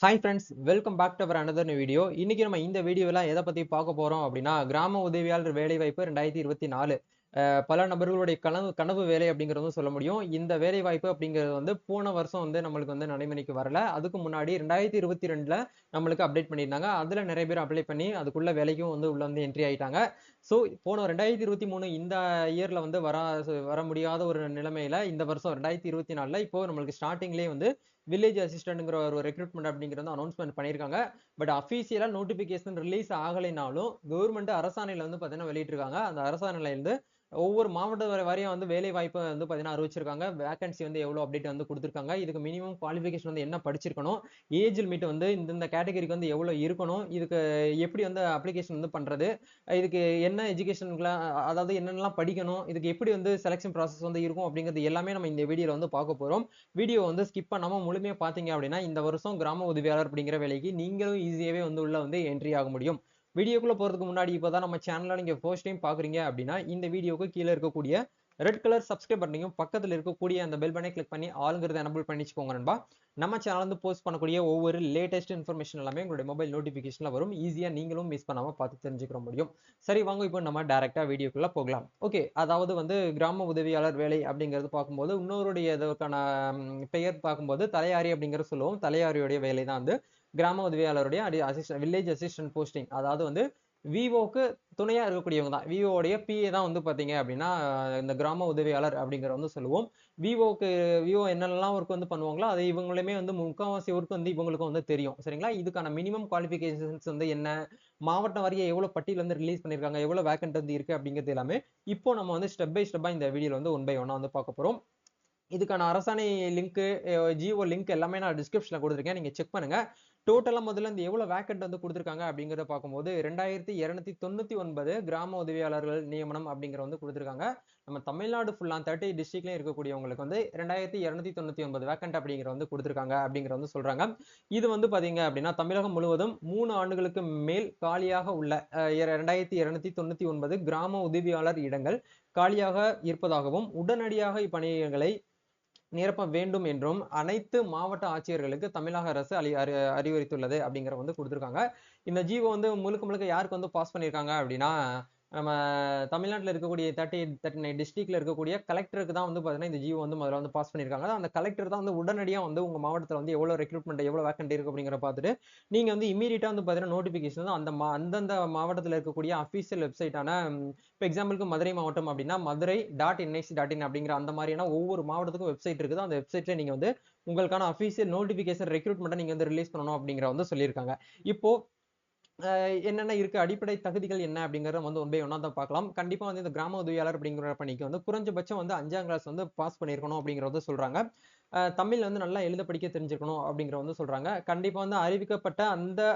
Hi friends, welcome back to our another new video. இன்னைக்கு நம்ம இந்த வீடியோல எதை பத்தி பார்க்க போறோம் அப்படின்னா, கிராம உதவியாளர் வேலைவாய்ப்பு 2024. பல நபர்களுடைய கனவு கனவு வேலை அப்படிங்கிறதும் சொல்ல முடியும். இந்த வேலைவாய்ப்பு அப்படிங்கிறது வந்து போன வருஷம் வந்து நம்மளுக்கு வந்து நடைமுறைக்கு வரல. அதுக்கு முன்னாடி 2022ல நம்மளுக்கு அப்டேட் பண்ணியிருந்தாங்க. அதுல நிறைய பேர் அப்ளை பண்ணி அதுக்குள்ள வேலைக்கும் வந்து உள்ள வந்து என்ட்ரி ஆயிட்டாங்க. ஸோ போன 2023 இந்த இயர்ல வந்து வர முடியாத ஒரு நிலைமையில இந்த வருஷம் 2024ல இப்போ நம்மளுக்கு ஸ்டார்டிங்லேயே வந்து வில்லேஜ் அசிஸ்டன்ட்ங்கிற ஒரு ரெக்ரூட்மெண்ட் அப்படிங்கிறது அனௌன்ஸ்மெண்ட் பண்ணியிருக்காங்க. பட் அஃபீஷியலா நோட்டிபிகேஷன் ரிலீஸ் ஆகலைனாலும் கவர்மெண்ட் அரசாணையில வந்து பாத்தீங்கன்னா வெளியிட்டிருக்காங்க. அந்த அரசாணையில இருந்து ஒவ்வொரு மாவட்ட வாரியா வந்து வேலை வாய்ப்பை வந்து பாத்தீங்கன்னா அறிவிச்சிருக்காங்க. வேகன்சி வந்து எவ்வளவு அப்டேட் வந்து கொடுத்திருக்காங்க. இதுக்கு மினிமம் குவாலிஃபிகேஷன் வந்து என்ன படிச்சிருக்கணும், ஏஜ் லிமிட் வந்து இந்த கேட்டகரிக்கு வந்து எவ்வளவு இருக்கணும், இதுக்கு எப்படி வந்து அப்ளிகேஷன் வந்து பண்றது, இதுக்கு என்ன எஜுகேஷன்லாம், அதாவது என்னென்னலாம் படிக்கணும், இதுக்கு எப்படி வந்து செலக்ஷன் ப்ராசஸ் வந்து இருக்கும் அப்படிங்கிறது எல்லாமே நம்ம இந்த வீடியோல வந்து பார்க்க போறோம். வீடியோ வந்து ஸ்கிப் பண்ணாம முழுமையா பாத்தீங்க அப்படின்னா இந்த வருஷம் கிராம உதவியாளர் அப்படிங்கிற வேலைக்கு நீங்களும் ஈஸியாவே வந்து உள்ள வந்து என்ட்ரி ஆக முடியும். வீடியோக்குள்ள போறதுக்கு முன்னாடி இப்பதான் நம்ம சேனல்ல நீங்க ஃபர்ஸ்ட் டைம் பாக்குறீங்க அப்படின்னா இந்த வீடியோக்கு கீழே இருக்கக்கூடிய ரெட் கலர் சப்ஸ்கிரைப் பட்டனையும் பக்கத்துல இருக்கக்கூடிய அந்த பெல் பட்டனை கிளிக் பண்ணி ஆளுங்கிறத எனபிள் பண்ணி வச்சுக்கோங்க நண்பா. நம்ம சேனல் வந்து போஸ்ட் பண்ணக்கூடிய ஒவ்வொரு லேட்டஸ்ட் இன்ஃபர்மேஷன் எல்லாமே உங்களுடைய மொபைல் நோட்டிபிகேஷன்ல வரும். ஈஸியா நீங்களும் மிஸ் பண்ணாம பார்த்து தெரிஞ்சுக்கிற முடியும். சரி, வாங்க இப்போ நம்ம டைரக்டா வீடியோக்குள்ள போகலாம். ஓகே, அதாவது வந்து கிராம உதவியாளர் வேலை அப்படிங்கிறது பார்க்கும்போது இன்னொருடைய இதற்கான பெயர் பார்க்கும்போது தலையாரி அப்படிங்கிறது சொல்லுவோம். தலையாரியுடைய வேலை தான் வந்து கிராம உதவியாளருடைய அசிஸ்டன்ட் வில்லேஜ் அசிஸ்டன்ட் போஸ்டிங். அதாவது வந்து விவோக்கு துணையா இருக்கக்கூடியவங்க தான். விவோடைய பிஏ தான் வந்து பாத்தீங்க அப்படின்னா இந்த கிராம உதவியாளர் அப்படிங்கிற வந்து சொல்லுவோம். விவோக்கு விவோ என்னென்னலாம் ஒர்க் வந்து பண்ணுவாங்களோ அதை இவங்களுமே வந்து முக்கால்வாசி ஒர்க் வந்து இவங்களுக்கும் வந்து தெரியும். சரிங்களா? இதுக்கான மினிமம் குவாலிஃபிகேஷன்ஸ் வந்து என்ன, மாவட்டம் வாரியா எவ்வளவு பட்டியல் வந்து ரிலீஸ் பண்ணிருக்காங்க, எவ்வளவு வேக்கன்ட் வந்து இருக்கு அப்படிங்கிறது எல்லாமே இப்போ நம்ம வந்து ஸ்டெப் பை ஸ்டெப்பா இந்த வீடியோல வந்து ஒன் பை ஒன்னா வந்து பார்க்க போறோம். இதுக்கான அரசாணை லிங்க், ஜிஓ லிங்க் எல்லாமே நான் டிஸ்கிரிப்ஷன்ல கொடுத்துருக்கேன். நீங்க செக் பண்ணுங்க. டோட்டலா முதல்ல இந்த எவ்வளவு வேக்கன்ட் வந்து கொடுத்திருக்காங்க அப்படிங்கறத பார்க்கும்போது 2299 கிராம உதவியாளர்கள் நியமனம் அப்படிங்கிற வந்து கொடுத்திருக்காங்க. நம்ம தமிழ்நாடு ஃபுல்லா 30 டிஸ்ட்ரிக்ட்லயும் இருக்கக்கூடியவங்களுக்கு வந்து 2299 வேக்கன்ட் அப்படிங்கிற வந்து கொடுத்திருக்காங்க அப்படிங்கிற வந்து சொல்றாங்க. இது வந்து பாத்தீங்க அப்படின்னா தமிழகம் முழுவதும் 3 ஆண்டுகளுக்கு மேல் காலியாக உள்ள 2299 கிராம உதவியாளர் இடங்கள் காலியாக இருப்பதாகவும் உடனடியாக இப்பணிகளை நிரப்ப வேண்டும் என்றும் அனைத்து மாவட்ட ஆட்சியர்களுக்கு தமிழக அரசு அறிவுறுத்தியுள்ளது அப்படிங்கிற வந்து கொடுத்திருக்காங்க. இந்த ஜிஓ வந்து முழுக்க முழுக்க யாருக்கு வந்து பாஸ் பண்ணியிருக்காங்க அப்படின்னா நம்ம தமிழ்நாட்டில் இருக்கக்கூடிய 39 டிஸ்ட்ரிக்ட்ல இருக்கக்கூடிய கலெக்டருக்கு தான் வந்து பாத்தீங்கன்னா இந்த ஜிஓ வந்து முதல்ல வந்து பாஸ் பண்ணியிருக்காங்க. அந்த கலெக்டர் தான் வந்து உடனடியா வந்து உங்க மாவட்டத்தில் வந்து எவ்வளவு ரெக்ரூட்மெண்ட் எவ்வளவு வேக்கன்ட் இருக்கு அப்படிங்கிற பார்த்துட்டு நீங்க வந்து இமீடியட்டா வந்து பாத்தீங்கன்னா நோட்டிபிகேஷன் அந்தந்த மாவட்டத்தில் இருக்கக்கூடிய அபிஷியல் வெப்சைட்டான, இப்போ எக்ஸாம்பிளுக்கு மதுரை மாவட்டம் அப்படின்னா மதுரை.nic.in அப்படிங்கிற அந்த மாதிரியான ஒவ்வொரு மாவட்டத்துக்கும் வெப்சைட் இருக்குது. அந்த வெப்சைட்ல நீங்க வந்து உங்களுக்கான அபிஷியல் நோட்டிபிகேஷன் ரெக்ரூட்மெண்ட் நீங்க வந்து ரிலீஸ் பண்ணணும் அப்படிங்கிற வந்து சொல்லியிருக்காங்க. இப்போ என்னென்ன இருக்கு, அடிப்படை தகுதிகள் என்ன அப்படிங்கறத வந்து ஒன் பை ஒன்னா தான் பார்க்கலாம். கண்டிப்பா வந்து இந்த கிராம உதவியாளர் அப்படிங்கிற பணிக்கு வந்து குறைஞ்சபட்சம் வந்து 5ஆம் கிளாஸ் வந்து பாஸ் பண்ணியிருக்கணும் அப்படிங்கறத சொல்றாங்க. தமிழ் வந்து நல்லா எழுத படிக்க தெரிஞ்சிருக்கணும் அப்படிங்கிற வந்து சொல்றாங்க. கண்டிப்பா வந்து அறிவிக்கப்பட்ட அந்த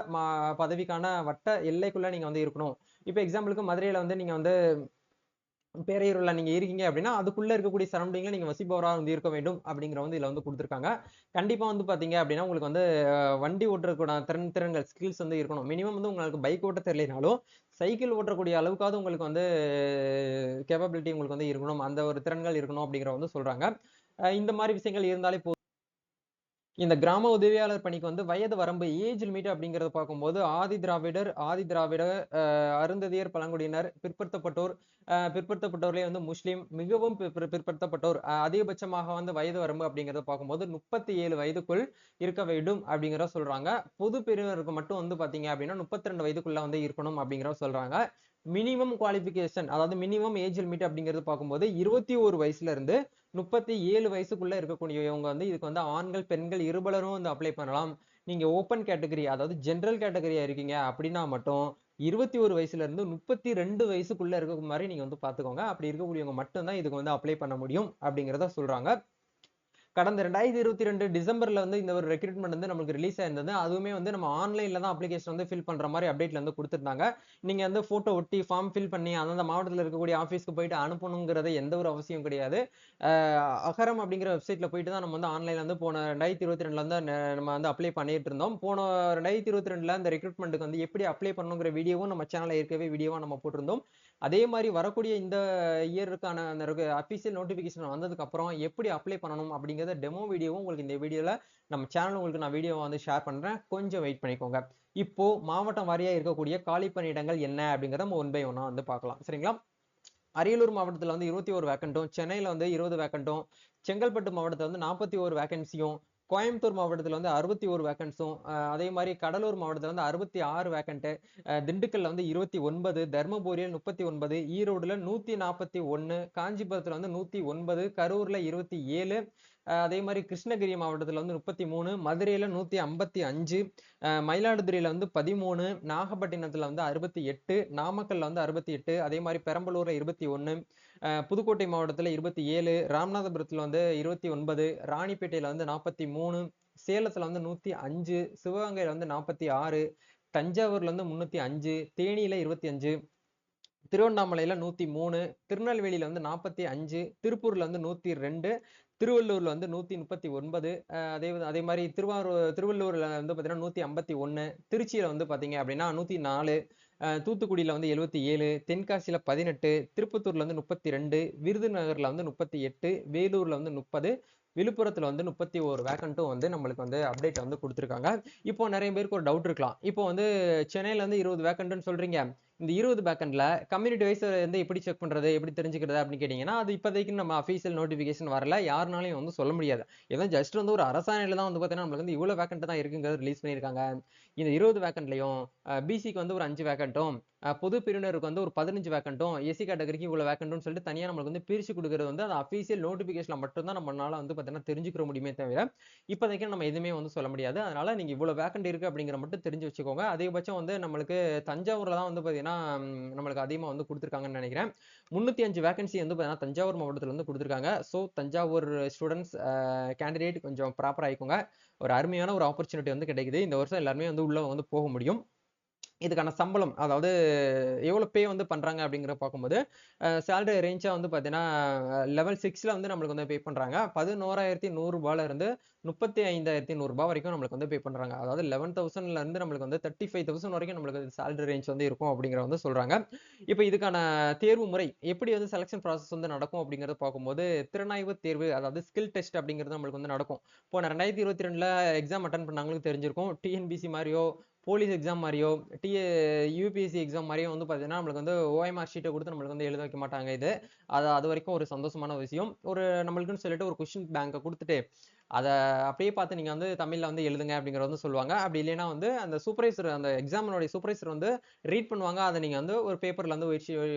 பதவிக்கான வட்ட எல்லைக்குள்ள நீங்க வந்து இருக்கணும். இப்போ எக்ஸாம்பிளுக்கு மதுரையில வந்து நீங்க வந்து பேரையூர்ல நீங்க இருக்கீங்க அப்படின்னா அதுக்குள்ள இருக்கக்கூடிய சரௌண்டிங்ல நீங்க வசிப்பவரா வந்து இருக்க வேண்டும் அப்படிங்கிற வந்து இதுல வந்து கொடுத்திருக்காங்க. கண்டிப்பா வந்து பாத்தீங்க அப்படின்னா உங்களுக்கு வந்து வண்டி ஓட்டுறதுக்கூட திறன்கள் ஸ்கில்ஸ் வந்து இருக்கணும். மினிமம் வந்து உங்களுக்கு பைக் ஓட்ட தெரியலனாலும் சைக்கிள் ஓட்டக்கூடிய அளவுக்காவது உங்களுக்கு வந்து கேப்பபிலிட்டி உங்களுக்கு வந்து இருக்கணும், அந்த ஒரு திறன்கள் இருக்கணும் அப்படிங்கிற வந்து சொல்றாங்க. இந்த மாதிரி விஷயங்கள் இருந்தாலே இந்த கிராம உதவியாளர் பணிக்கு வந்து வயது வரம்பு, ஏஜ் லிமிட் அப்படிங்கறத பார்க்கும்போது ஆதி திராவிட, அருந்ததியர், பழங்குடியினர், பிற்படுத்தப்பட்டோர், பிற்படுத்தப்பட்டோர்லயே வந்து முஸ்லீம், மிகவும் பிற்படுத்தப்பட்டோர், அதிகபட்சமாக வந்து வயது வரம்பு அப்படிங்கறத பார்க்கும்போது 37 வயதுக்குள் இருக்க வேண்டும் அப்படிங்கறத சொல்றாங்க. பொது பிரிவினருக்கு மட்டும் வந்து பாத்தீங்க அப்படின்னா 32 வயதுக்குள்ள வந்து இருக்கணும் அப்படிங்கறத சொல்றாங்க. மினிமம் குவாலிபிகேஷன், அதாவது மினிமம் ஏஜ் லிமிட் அப்படிங்கிறது பார்க்கும்போது 21 வயசுல இருந்து 37 வயசுக்குள்ள இருக்கக்கூடியவங்க வந்து இதுக்கு வந்து ஆண்கள் பெண்கள் இருபலரும் வந்து அப்ளை பண்ணலாம். நீங்க ஓப்பன் கேட்டகரி, அதாவது ஜெனரல் கேட்டகரியா இருக்கீங்க அப்படின்னா மட்டும் 21 வயசுல இருந்து 32 வயசுக்குள்ள இருக்க மாதிரி நீங்க வந்து பாத்துக்கோங்க. அப்படி இருக்கக்கூடியவங்க மட்டும்தான் இதுக்கு வந்து அப்ளை பண்ண முடியும் அப்படிங்கறத சொல்றாங்க. கடந்த 2022 டிசம்பர்ல வந்து இந்த ஒரு ரெக்ரூட்மெண்ட் வந்து நமக்கு ரிலீஸ் ஆயிருந்தது. அதுவுமே வந்து நம்ம ஆன்லைன்ல தான் அப்ளிகேஷன் வந்து ஃபில் பண்ற மாதிரி அப்டேட்ல வந்து கொடுத்திருந்தாங்க. நீங்க வந்து போட்டோ ஒட்டி ஃபார்ம் ஃபில் பண்ணி அந்தந்த மாவட்டத்தில் இருக்கக்கூடிய ஆபீஸ்க்கு போயிட்டு அனுப்பணுங்கிறது எந்த ஒரு அவசியம் கிடையாது. அகரம் அப்படிங்கிற வெப்சைட்ல போயிட்டு தான் நம்ம வந்து ஆன்லைன்ல வந்து போன 2022ல வந்து நம்ம வந்து அப்ளை பண்ணிட்டு இருந்தோம். போன 2022ல இந்த ரெக்ரூட்மெண்ட்டுக்கு வந்து எப்படி அப்ளை பண்ணணுங்கிற வீடியோவும் நம்ம சேனல்ல ஏற்கனவே வீடியோவா நம்ம போட்டிருந்தோம். அதே மாதிரி வரக்கூடிய இந்த இயருக்கான அந்த அஃபிஷியல் நோட்டிஃபிகேஷன் வந்ததுக்கு அப்புறம் எப்படி அப்ளை பண்ணணும் அப்படிங்கிறத டெமோ வீடியோவும் உங்களுக்கு இந்த வீடியோல நம்ம சேனல் உங்களுக்கு நான் வீடியோ வந்து ஷேர் பண்றேன், கொஞ்சம் வெயிட் பண்ணிக்கோங்க. இப்போ மாவட்டம் வாரியா இருக்கக்கூடிய காலி பணியிடங்கள் என்ன அப்படிங்கிறத நம்ம 1 by 1 வந்து பார்க்கலாம். சரிங்களா? அரியலூர் மாவட்டத்தில் வந்து 21 வேக்கண்ட்டும், சென்னையில் வந்து 20 வேக்கண்ட்டும், செங்கல்பட்டு மாவட்டத்தில் வந்து 41 வேக்கன்சியும், கோயம்புத்தூர் மாவட்டத்தில் வந்து 61 வேக்கன்ஸும், அதே மாதிரி கடலூர் மாவட்டத்தில் வந்து 66 வேக்கண்ட்டு, திண்டுக்கல்ல வந்து 29, தர்மபுரியில் 39, ஈரோடுல 141, காஞ்சிபுரத்தில் வந்து 109, கரூர்ல 27, அதே மாதிரி கிருஷ்ணகிரி மாவட்டத்தில் வந்து 33, மதுரையில 155, மயிலாடுதுறையில வந்து 13, நாகப்பட்டினத்துல வந்து 68, நாமக்கல்ல வந்து 68, அதே மாதிரி பெரம்பலூர்ல 21, புதுக்கோட்டை மாவட்டத்துல 27, ராமநாதபுரத்துல வந்து 29, ராணிப்பேட்டையில வந்து 43, சேலத்துல வந்து 105, சிவகங்கையில வந்து 46, தஞ்சாவூர்ல வந்து 305, தேனியில 25, திருவண்ணாமலையில 103, திருநெல்வேலியில வந்து 45, திருப்பூர்ல வந்து 102, திருவள்ளூர்ல வந்து 139, அதே மாதிரி திருவள்ளூர்ல வந்து பாத்தீங்கன்னா 151, திருச்சியில வந்து பாத்தீங்க அப்படின்னா 104, தூத்துக்குடியில வந்து 77, தென்காசியில 18, திருப்பத்தூர்ல வந்து 32, விருதுநகர்ல வந்து 38, வேலூர்ல வந்து 30, விழுப்புரத்துல வந்து 31 வேக்கண்ட்டும் வந்து நம்மளுக்கு வந்து அப்டேட் வந்து கொடுத்துருக்காங்க. இப்போ நிறைய பேருக்கு ஒரு டவுட் இருக்கலாம். இப்போ வந்து சென்னையில வந்து 20 வேக்கண்ட்னு சொல்றீங்க, இந்த 20 வேக்கண்ட்ல கம்யூனிட்டி வைஸ் வந்து எப்படி செக் பண்றது, எப்படி தெரிஞ்சுக்கிறது அப்படின்னு கேட்டீங்கன்னா, அது இப்போதைக்கு நம்ம அஃபீஷியல் நோட்டிஃபிகேஷன் வரல, யாருனாலையும் வந்து சொல்ல முடியாது. ஏதோ ஜஸ்ட் வந்து ஒரு அரசாணையில தான் வந்து பார்த்தீங்கன்னா நம்மளுக்கு வந்து இவ்வளோ வேக்கண்ட் தான் இருக்குங்கிறது ரிலீஸ் பண்ணியிருக்காங்க. இந்த 20 வேக்கண்ட்லையும் பிசிக்கு வந்து ஒரு 5 வேக்கண்ட்டும், பொது பிரிவினருக்கு வந்து ஒரு 15 வேக்கண்ட்டும், எஸ்சி கேட்டகரிக்கு இவ்வளவு வேக்கண்ட்டும் சொல்லிட்டு தனியா நம்மளுக்கு வந்து பிரிச்சு கொடுக்கிறது வந்து அது அஃபீஷியல் நோட்டிபிகேஷன்ல மட்டும் தான் நம்மளால வந்து பார்த்தீங்கன்னா தெரிஞ்சுக்கிற முடியுமே தவிர இப்போதைக்கு நம்ம எதுவுமே வந்து சொல்ல முடியாது. அதனால நீங்க இவ்வளவு வேக்கண்ட் இருக்கு அப்படிங்கிற மட்டும் தெரிஞ்சு வச்சுக்கோங்க. அதிகபட்சம் வந்து நம்மளுக்கு தஞ்சாவூர்ல தான் வந்து பார்த்தீங்கன்னா நம்மளுக்கு அதிகமா வந்து கொடுத்துருக்காங்கன்னு நினைக்கிறேன். 305 வேகன்சி வந்து பார்த்தீங்கன்னா தஞ்சாவூர் மாவட்டத்தில் வந்து கொடுத்துருக்காங்க. ஸோ தஞ்சாவூர் ஸ்டூடெண்ட்ஸ் கேண்டிடேட் கொஞ்சம் ப்ராப்பர் ஆயிக்கோங்க. ஒரு அருமையான ஒரு ஆப்பர்ச்சுனிட்டி வந்து கிடைக்குது. இந்த வருஷம் எல்லாருமே வந்து உள்ள வந்து போக முடியும். இதுக்கான சம்பளம், அதாவது எவ்வளோ பே வந்து பண்றாங்க அப்படிங்கிற பார்க்கும்போது சேலரி ரேஞ்சா வந்து பார்த்தீங்கன்னா லெவல் 6ல வந்து நம்மளுக்கு வந்து பே பண்றாங்க. 11,100 இருந்து 35,100 வரைக்கும் நம்மளுக்கு வந்து பே பண்றாங்க. அதாவது 11,000ல இருந்து நம்மளுக்கு வந்து 35,000 வரைக்கும் நம்மளுக்கு சேலரி ரேஞ்ச் வந்து இருக்கும் அப்படிங்கிற வந்து சொல்றாங்க. இப்போ இதுக்கான தேர்வு முறை எப்படி வந்து செலக்ஷன் ப்ராசஸ் வந்து நடக்கும் அப்படிங்கறத பார்க்கும்போது திறனாய்வு தேர்வு, அதாவது ஸ்கில் டெஸ்ட் அப்படிங்கிறது நம்மளுக்கு வந்து நடக்கும். இப்போ 2022ல எக்ஸாம் அட்டன் பண்ணவங்களுக்கு தெரிஞ்சிருக்கும். டிஎன்பிசி மாதிரியோ போலீஸ் எக்ஸாம் மாதிரியோ யூபிஎஸ்சி எக்ஸாம் மாதிரியோ வந்து பார்த்தீங்கன்னா நம்மளுக்கு வந்து ஓஎம்ஆர் ஷீட்டை கொடுத்து நம்மளுக்கு வந்து எழுத வைக்க மாட்டாங்க. அது வரைக்கும் ஒரு சந்தோஷமான விஷயம். ஒரு நம்மளுக்குன்னு சொல்லிட்டு ஒரு கொஸ்டின் பேங்கை கொடுத்துட்டு அதை அப்படியே பார்த்து நீங்க வந்து தமிழ்ல வந்து எழுதுங்க அப்படிங்கறத வந்து சொல்லுவாங்க. அப்படி இல்லைன்னா வந்து அந்த சூப்பர்வைசர், அந்த எக்ஸாமினுடைய சூப்பர்வைசர் வந்து ரீட் பண்ணுவாங்க. அதை நீங்க வந்து ஒரு பேப்பர்ல வந்து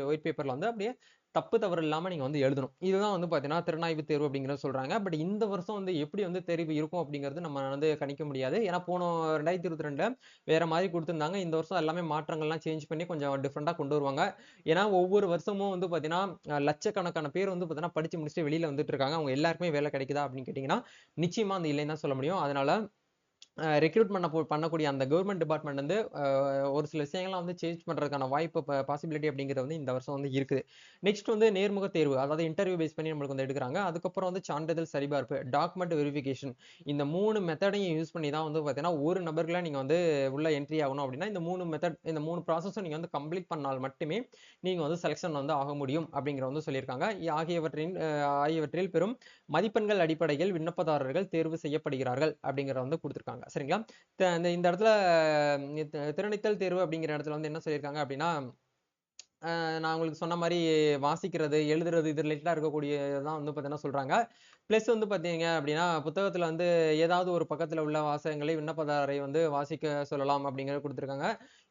ஒயிட் பேப்பர்ல வந்து அப்படியே தப்பு தவறு இல்லாம நீங்க வந்து எழுதணும். இதுதான் வந்து பாத்தீங்கன்னா திறனாய்வு தேர்வு அப்படிங்கறத சொல்றாங்க. பட் இந்த வருஷம் வந்து எப்படி வந்து தேர்வு இருக்கும் அப்படிங்கிறது நம்ம வந்து கணிக்க முடியாது. ஏன்னா போன 2022 வேற மாதிரி கொடுத்திருந்தாங்க. இந்த வருஷம் எல்லாமே மாற்றங்கள்லாம் சேஞ்ச் பண்ணி கொஞ்சம் டிஃப்ரெண்டா கொண்டு வருவாங்க. ஏன்னா ஒவ்வொரு வருஷமும் வந்து பாத்தீங்கன்னா லட்சக்கணக்கான பேர் வந்து பாத்தீங்கன்னா படிச்சு முடிச்சுட்டு வெளியில வந்துட்டு இருக்காங்க. அவங்க எல்லாருக்குமே வேலை கிடைக்குதா அப்படின்னு கேட்டீங்கன்னா நிச்சயமா அந்த இல்லைன்னு தான் சொல்ல முடியும். அதனால ரெக்ரூட் பண்ணக்கூடிய அந்த கவர்மெண்ட் டிபார்ட்மெண்ட் வந்து ஒரு சில விஷயங்கள்லாம் வந்து சேஞ்ச் பண்றதுக்கான வாய்ப்பு பாசிபிலிட்டி அப்படிங்கிறது வந்து இந்த வருஷம் வந்து இருக்குது. நெக்ஸ்ட் வந்து நேர்முக தேர்வு, அதாவது இன்டர்வியூ பேஸ் பண்ணி நம்மளுக்கு வந்து எடுக்கிறாங்க. அதுக்கப்புறம் வந்து சான்றிதழ் சரிபார்ப்பு, டாக்குமெண்ட் வெரிஃபிகேஷன், இந்த 3 மெத்தடையும் யூஸ் பண்ணி தான் வந்து பார்த்தீங்கன்னா ஒரு நபர்களை நீங்க வந்து உள்ள என்ட்ரி ஆகணும் அப்படின்னா இந்த 3 ப்ராசஸும் நீங்க வந்து கம்ப்ளீட் பண்ணால் மட்டுமே நீங்க வந்து செலக்ஷன் வந்து ஆக முடியும் அப்படிங்கிற வந்து சொல்லியிருக்காங்க. ஆகியவற்றில் பெறும் மதிப்பெண்கள் அடிப்படையில் விண்ணப்பதாரர்கள் தேர்வு செய்யப்படுகிறார்கள் அப்படிங்கிறத வந்து கொடுத்துருக்காங்க. சரிங்களா? இந்த இடத்துல திறனித்தல் தேர்வு அப்படிங்கிற இடத்துல வந்து என்ன சொல்லியிருக்காங்க அப்படின்னா, நான் உங்களுக்கு சொன்ன மாதிரி வாசிக்கிறது, எழுதுறது இது ரிலேட்டடா இருக்கக்கூடியதான் வந்து பார்த்தீங்கன்னா சொல்றாங்க. பிளஸ் வந்து பார்த்தீங்க அப்படின்னா புத்தகத்துல வந்து ஏதாவது ஒரு பக்கத்துல உள்ள வாசகங்களை விண்ணப்பதாரரை வந்து வாசிக்க சொல்லலாம் அப்படிங்கிறது கொடுத்துருக்காங்க.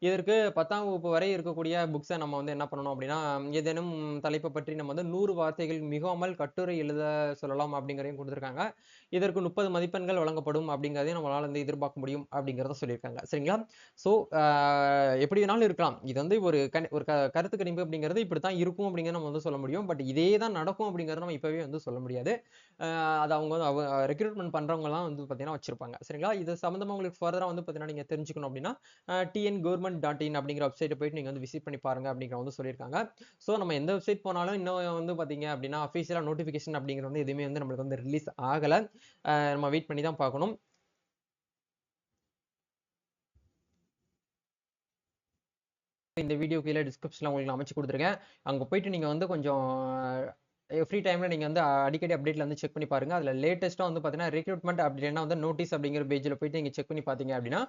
இதற்கு 10ஆம் வகுப்பு வரை இருக்கக்கூடிய புக்ஸை நம்ம வந்து என்ன பண்ணணும் அப்படின்னா, ஏதேனும் தலைப்பை பற்றி நம்ம வந்து 100 வார்த்தைகள் மிகாமல் கட்டுரை எழுத சொல்லலாம் அப்படிங்கிறதையும் கொடுத்துருக்காங்க. இதற்கு 30 மதிப்பெண்கள் வழங்கப்படும் அப்படிங்கிறதையும் நம்மளால வந்து எதிர்பார்க்க முடியும் அப்படிங்கிறத சொல்லியிருக்காங்க. சரிங்களா? ஸோ எப்படி வேணாலும் இருக்கலாம். இது வந்து ஒரு கருத்து கணிப்பு அப்படிங்கிறது இப்படித்தான் இருக்கும் அப்படிங்கிறத நம்ம வந்து சொல்ல முடியும். பட் இதே தான் நடக்கும் அப்படிங்கிறத நம்ம இப்பவே வந்து சொல்ல முடியாது. அது அவங்க ரெக்ரூட்மெண்ட் பண்றவங்கலாம் வந்து பார்த்தீங்கன்னா வச்சிருப்பாங்க. சரிங்களா? இது சம்பந்தமா உங்களுக்கு ஃபர்தரா வந்து பார்த்தீங்கன்னா நீங்க தெரிஞ்சுக்கணும் அப்படின்னா tngovernment.in அப்படிங்கிற வெப்சைட்டை போயிட்டு நீங்க வந்து விசிட் பண்ணி பாருங்க அப்படிங்கிற வந்து சொல்லியிருக்காங்க. ஸோ நம்ம எந்த வெப்சைட் போனாலும் இன்னும் வந்து பார்த்தீங்க அப்படின்னா அஃபீஷியலா நோட்டிஃபிகேஷன் அப்படிங்கிறது வந்து எதுவுமே வந்து நம்மளுக்கு வந்து ரிலீஸ் ஆகல. நம்ம வெயிட் பண்ணி தான் பார்க்கணும். இந்த வீடியோ கீழே டிஸ்கிரிப்ஷனில் உங்களுக்கு நான் அமைச்சு கொடுத்துருக்கேன். அங்கே போயிட்டு நீங்கள் வந்து கொஞ்சம் ஃப்ரீ டைமில் நீங்கள் வந்து அடிக்கடி அப்டேட்டில் வந்து செக் பண்ணி பாருங்கள். அதில் லேட்டஸ்ட்டாக வந்து பார்த்தீங்கன்னா ரெக்ரூட்மெண்ட் அப்படி இல்லைன்னா வந்து நோட்டீஸ் அப்படிங்கிற பேஜில் போயிட்டு நீங்கள் செக் பண்ணி பார்த்தீங்க அப்படின்னா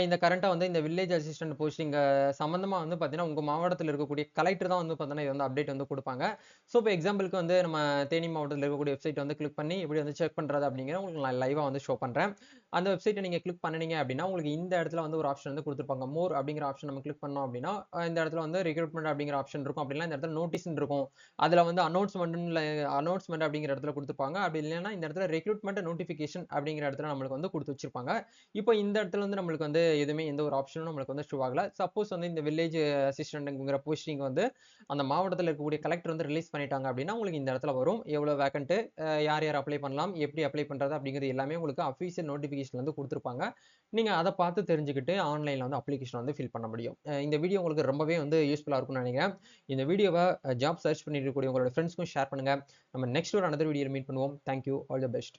இந்த கரண்ட்டாக வந்து இந்த வில்லேஜ் அசிஸ்டன்ட் போஸ்டிங் சம்மந்தமாக வந்து பார்த்தீங்கன்னா உங்கள் மாவட்டத்தில் இருக்கக்கூடிய கலெக்டர் தான் வந்து பார்த்தீங்கன்னா இது வந்து அப்டேட் வந்து கொடுப்பாங்க. ஸோ இப்போ எக்ஸாம்பிளுக்கு வந்து நம்ம தேனி மாவட்டத்தில் இருக்கக்கூடிய வெப்சைட் வந்து கிளிக் பண்ணி எப்படி வந்து செக் பண்ணுறது அப்படிங்கிற உங்களுக்கு நான் லைவாக வந்து ஷோ பண்ணுறேன். அந்த வெப்சைட்டை நீங்கள் கிளிக் பண்ணினீங்க அப்படின்னா உங்களுக்கு இந்த இடத்துல வந்து ஒரு ஆப்ஷன் வந்து கொடுத்துருப்பாங்க. மோர் அப்படிங்கிற ஆப்ஷன் நம்ம கிளிக் பண்ணோம் அப்படின்னா இந்த இடத்துல வந்து ரெக்ரூட்மெண்ட் அப்படிங்கிற ஆப்ஷன் இருக்கும். அப்படின்னா இந்த இடத்துல நோட்டீஸ் இருக்கும். அதில் வந்து அனௌன்ஸ்மெண்ட் அப்படிங்கிற இடத்துல கொடுத்துருப்பாங்க. அப்படி இல்லைன்னா இந்த இடத்துல ரெக்ரூட்மெண்ட் நோட்டிஃபிகேஷன் அப்படிங்கிற இடத்துல நம்மளுக்கு வந்து கொடுத்து வச்சிருப்பாங்க. இப்போ இந்த இடத்துல வந்து நம்மளுக்கு வந்து எதுவுமே எந்த ஒரு ஆப்ஷனும் நம்மளுக்கு வந்து ஷோ ஆகல. சப்போஸ் வந்து இந்த வில்லேஜ் அசிஸ்டன்ட்ங்கிற போஸ்டிங் வந்து அந்த மாவட்டத்தில் இருக்கக்கூடிய கலெக்டர் வந்து ரிலீஸ் பண்ணிட்டாங்க அப்படின்னா உங்களுக்கு இந்த இடத்துல வரும் எவ்வளோ வேக்கண்ட், யார் யார் அப்ளை பண்ணலாம், எப்படி அப்ளை பண்ணுறது அப்படிங்கிறது எல்லாமே உங்களுக்கு அஃபீஷியல் நோட்டிஃபிகேஷன் வந்து கொடுத்துருப்பாங்க. நீங்கள் அதை பார்த்து தெரிஞ்சுக்கிட்டு ஆன்லைனில் வந்து அப்ளிகேஷன் வந்து ஃபில் பண்ண முடியும். இந்த வீடியோ உங்களுக்கு ரொம்பவே வந்து யூஸ்ஃபுல்லாக இருக்கும்னு நினைக்கிறேன். இந்த வீடியோவை ஜாப் சர்ச் பண்ணிட்டு இருக்கக்கூடிய உங்களோட ஃப்ரெண்ட்ஸ்க்கும் ஷேர் பண்ணுங்கள். நம்ம நெக்ஸ்ட் ஒரு another வீடியோவில் மீட் பண்ணுவோம். Thank you, all the best.